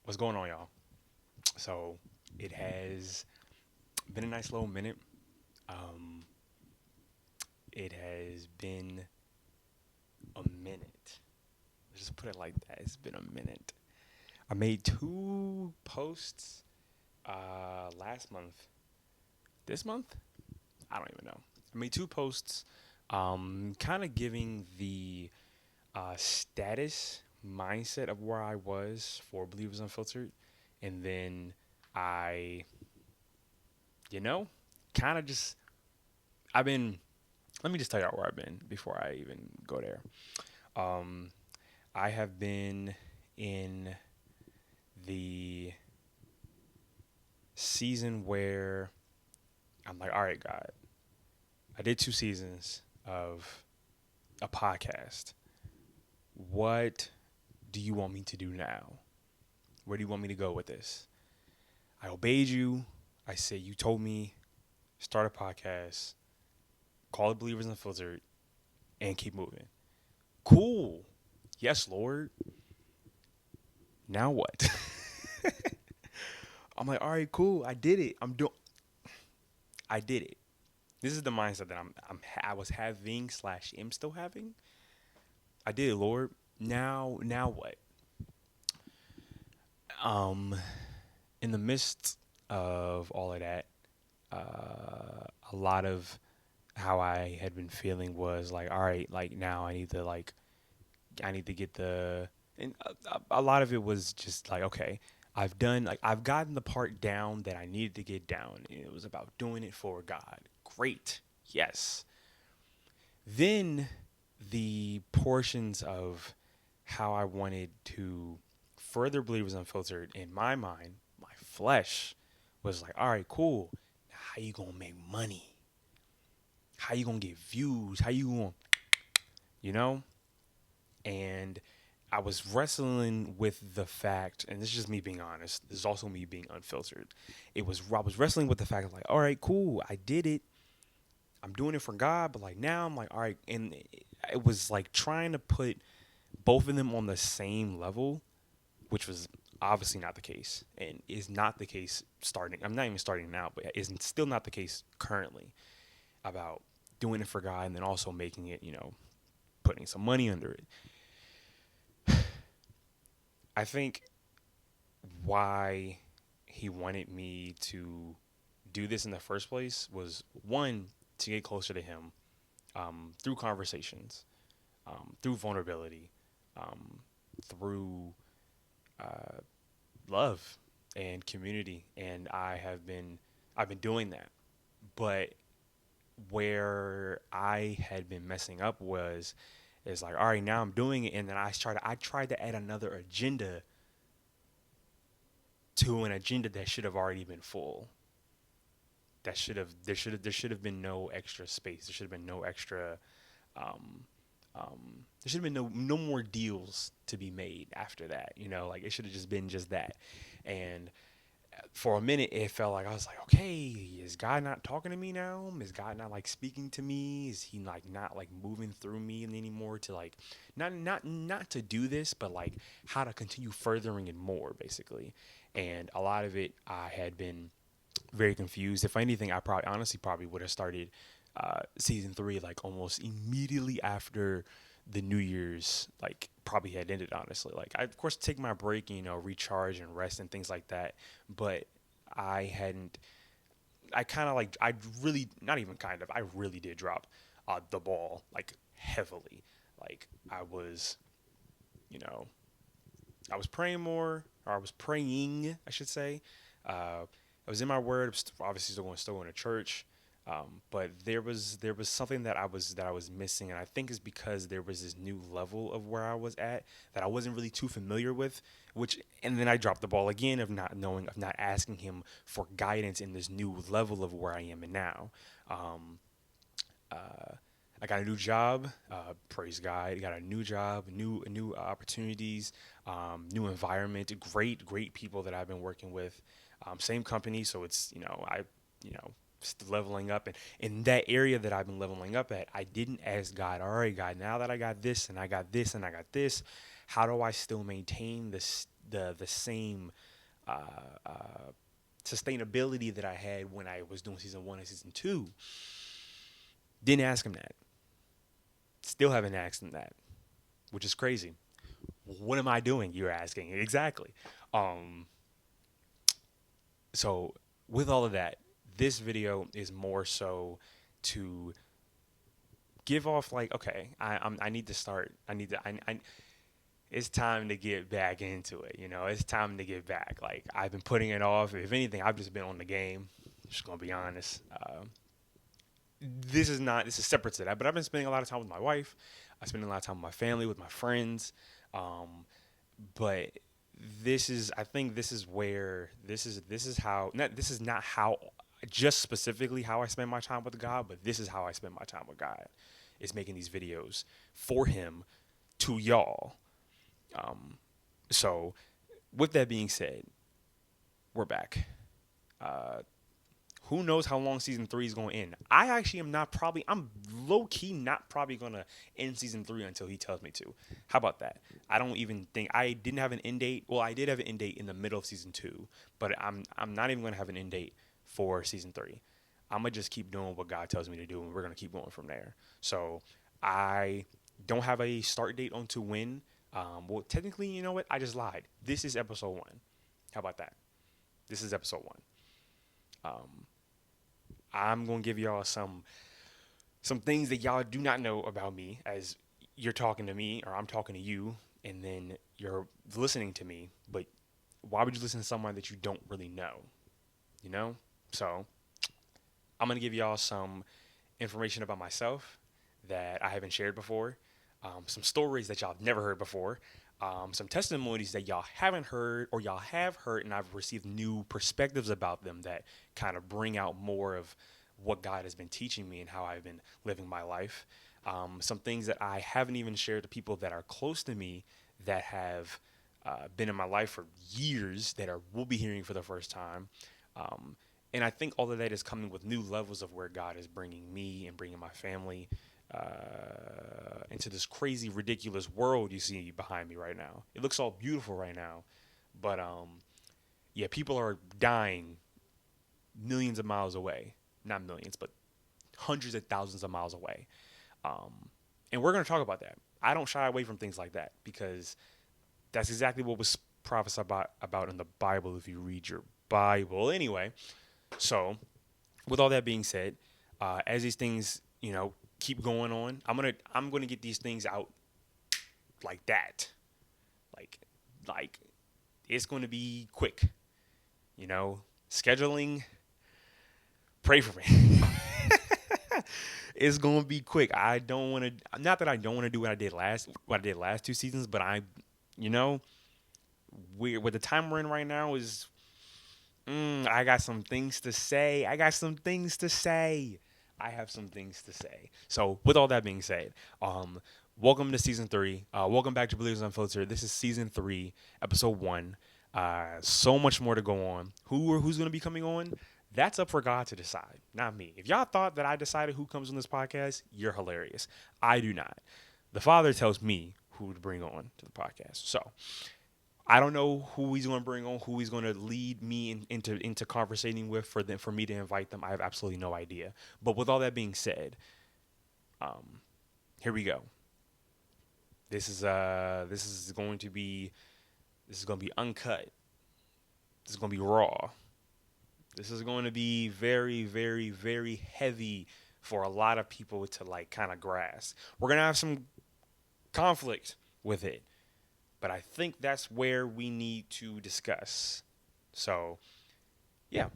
What's going on, y'all? So it has been a nice little minute. Um, it has been a minute. Let's just put it like that. It's been a minute. I made two posts last month. This month? I don't even know. I made two posts kind of giving the status mindset of where I was for Believers Unfiltered. And then I, you know, kind of just, I've been let me just tell you where I've been before I even go there. Um, I have been in the season where I'm like, all right, God, I did 2 seasons of a podcast. What do you want me to do now? Where do you want me to go with this? I obeyed you. I said, you told me start a podcast, call it Believers Unfiltered, and keep moving. Cool. Yes, Lord. Now what? I'm like, all right, cool. I did it. I did it. This is the mindset that I was having slash am still having. I did it, Lord. Now what? Um, in the midst of all of that, a lot of how I had been feeling was like, all right, like now I need to get and a lot of it was just like, okay, I've gotten the part down that I needed to get down. And it was about doing it for God. Great. Yes. Then the portions of how I wanted to further Believers Unfiltered in my mind, my flesh was like, all right, cool. Now how you gonna make money? How you gonna get views? How you gonna, you know? And I was wrestling with the fact, and this is just me being honest. This is also me being unfiltered. I was wrestling with the fact of like, all right, cool, I did it. I'm doing it for God, but like now I'm like, all right, and it was like trying to put both of them on the same level, which was obviously not the case, and is not the case starting. I'm not even starting now, but is still not the case currently about doing it for God and then also making it, putting some money under it. I think why he wanted me to do this in the first place was one, to get closer to him through conversations, through vulnerability, um, through uh, love and community, and I've been doing that. But where I had been messing up was is like, all right, now I'm doing it, and then I tried to add another agenda to an agenda that should have already been full. There should have been no extra space. There should have been no extra um, there should have been no more deals to be made after that. Like it should have just been just that. And for a minute, it felt like I was like, okay, is God not talking to me now? Is God not like speaking to me? Is He like not like moving through me anymore to like not to do this, but like how to continue furthering it more, basically. And a lot of it, I had been very confused. If anything, I probably honestly probably would have started season three like almost immediately after the New Year's like probably had ended. Honestly, like I of course take my break, recharge and rest and things like that. But I hadn't. I kind of like I really not even kind of I really did drop the ball like heavily. Like you know, I was praying more, or I was praying, I should say. I was in my word, obviously still going to church, but there was something that I was missing, and I think it's because there was this new level of where I was at that I wasn't really too familiar with. And then I dropped the ball again of not knowing, of not asking him for guidance in this new level of where I am in now. Um, uh, I got a new job. Praise God. I got a new job, new opportunities, new environment. Great people that I've been working with. Same company, so it's you know still leveling up, and in that area that I've been leveling up at, I didn't ask God. All right, God, now that I got this and I got this and I got this, how do I still maintain this? the same sustainability that I had when I was doing season 1 and season 2. Didn't ask him that. Still haven't asked him that, which is crazy. What am I doing? You're asking. Exactly. Um, so with all of that, this video is more so to give off like, okay, I need to start. It's time to get back into it. It's time to get back. Like, I've been putting it off. If anything, I've just been on the game. Just gonna be honest. This is separate to that, but I've been spending a lot of time with my wife. I spend a lot of time with my family, with my friends. But I think this is where this is how, not this is not how, just specifically how I spend my time with God, but this is how I spend my time with God. Is making these videos for Him to y'all. So with that being said, we're back. Who knows how long season 3 is going to end? I actually I'm low key not probably going to end season 3 until he tells me to. How about that? I don't even think, I didn't have an end date. Well, I did have an end date in the middle of season 2, but I'm not even going to have an end date for season 3. I'm going to just keep doing what God tells me to do, and we're going to keep going from there. So I don't have a start date on to when. Well, technically, you know what? I just lied. This is episode 1. How about that? This is episode 1. I'm going to give y'all some things that y'all do not know about me as you're talking to me or I'm talking to you, and then you're listening to me. But why would you listen to someone that you don't really know? So I'm going to give y'all some information about myself that I haven't shared before, some stories that y'all have never heard before, some testimonies that y'all haven't heard or y'all have heard, and I've received new perspectives about them that kind of bring out more of what God has been teaching me and how I've been living my life. Some things that I haven't even shared to people that are close to me that have been in my life for years that will be hearing for the first time. And I think all of that is coming with new levels of where God is bringing me and bringing my family into this crazy, ridiculous world you see behind me right now. It looks all beautiful right now, but yeah, people are dying millions of miles away. Not millions, but hundreds of thousands of miles away. And we're going to talk about that. I don't shy away from things like that because that's exactly what was prophesied about in the Bible if you read your Bible. Anyway, so with all that being said, as these things, keep going on, I'm gonna get these things out like that, like it's going to be quick, scheduling. Pray for me. It's going to be quick. I don't want to. Not that I don't want to do what I did last 2 seasons, but with the time we're in right now is. I got some things to say. I have some things to say. So, with all that being said, welcome to season 3. Welcome back to Believers Unfiltered. This is season 3, episode 1. So much more to go on. Who's going to be coming on? That's up for God to decide, not me. If y'all thought that I decided who comes on this podcast, you're hilarious. I do not. The Father tells me who to bring on to the podcast. So I don't know who he's going to bring on, who he's going to lead me into conversating with for me to invite them. I have absolutely no idea. But with all that being said, here we go. This is going to be uncut. This is going to be raw. This is going to be very, very, very heavy for a lot of people to kind of grasp. We're going to have some conflict with it, but I think that's where we need to discuss. So, yeah, I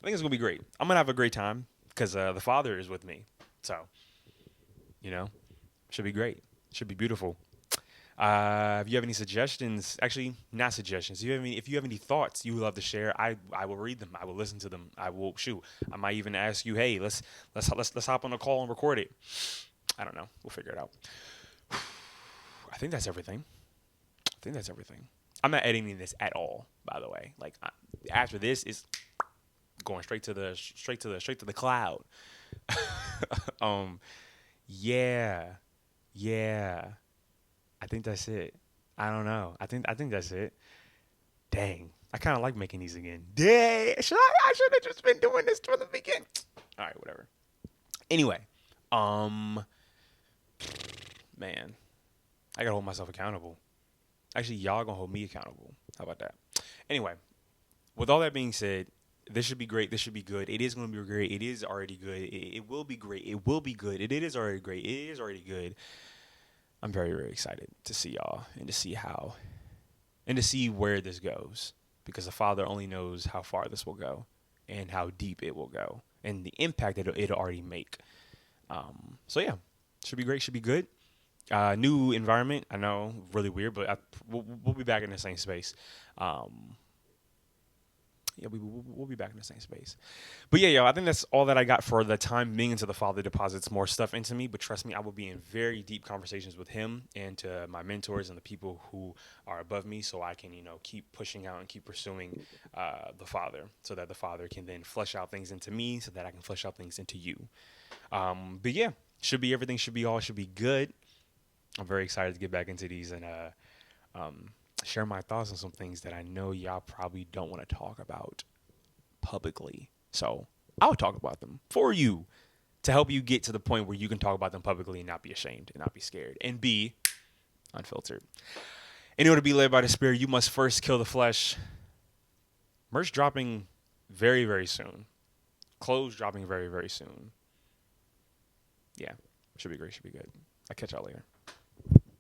think it's going to be great. I'm going to have a great time because the Father is with me. So, should be great. Should be beautiful. If you have any suggestions, actually not suggestions. If you have any thoughts you would love to share, I will read them. I will listen to them. I might even ask you, hey, let's hop on a call and record it. I don't know. We'll figure it out. I think that's everything. I'm not editing this at all, by the way. After this is going straight to the cloud. Yeah. I think that's it. I don't know. I think that's it. Dang, I kind of like making these again. Dang, I should have just been doing this from the beginning. All right, whatever. Anyway, um, man, I gotta hold myself accountable. Actually, y'all gonna hold me accountable. How about that? Anyway, with all that being said, this should be great. This should be good. It is going to be great. It is already good. It will be great. It will be good. It is already great. It is already good. I'm very, very excited to see y'all and to see how and to see where this goes, because the Father only knows how far this will go and how deep it will go and the impact that it'll already make. So yeah, should be great. Should be good. New environment. I know, really weird, but we'll be back in the same space. Yeah, we'll be back in the same space. But yeah, yo, I think that's all that I got for the time being until the Father deposits more stuff into me. But trust me, I will be in very deep conversations with him and to my mentors and the people who are above me, so I can, keep pushing out and keep pursuing the Father, so that the Father can then flesh out things into me, so that I can flesh out things into you. But yeah, should be everything, should be good. I'm very excited to get back into these and share my thoughts on some things that I know y'all probably don't want to talk about publicly. So I'll talk about them for you to help you get to the point where you can talk about them publicly and not be ashamed and not be scared and be unfiltered. In order to be led by the Spirit, you must first kill the flesh. Merch dropping very, very soon. Clothes dropping very, very soon. Yeah, should be great, should be good. I'll catch y'all later.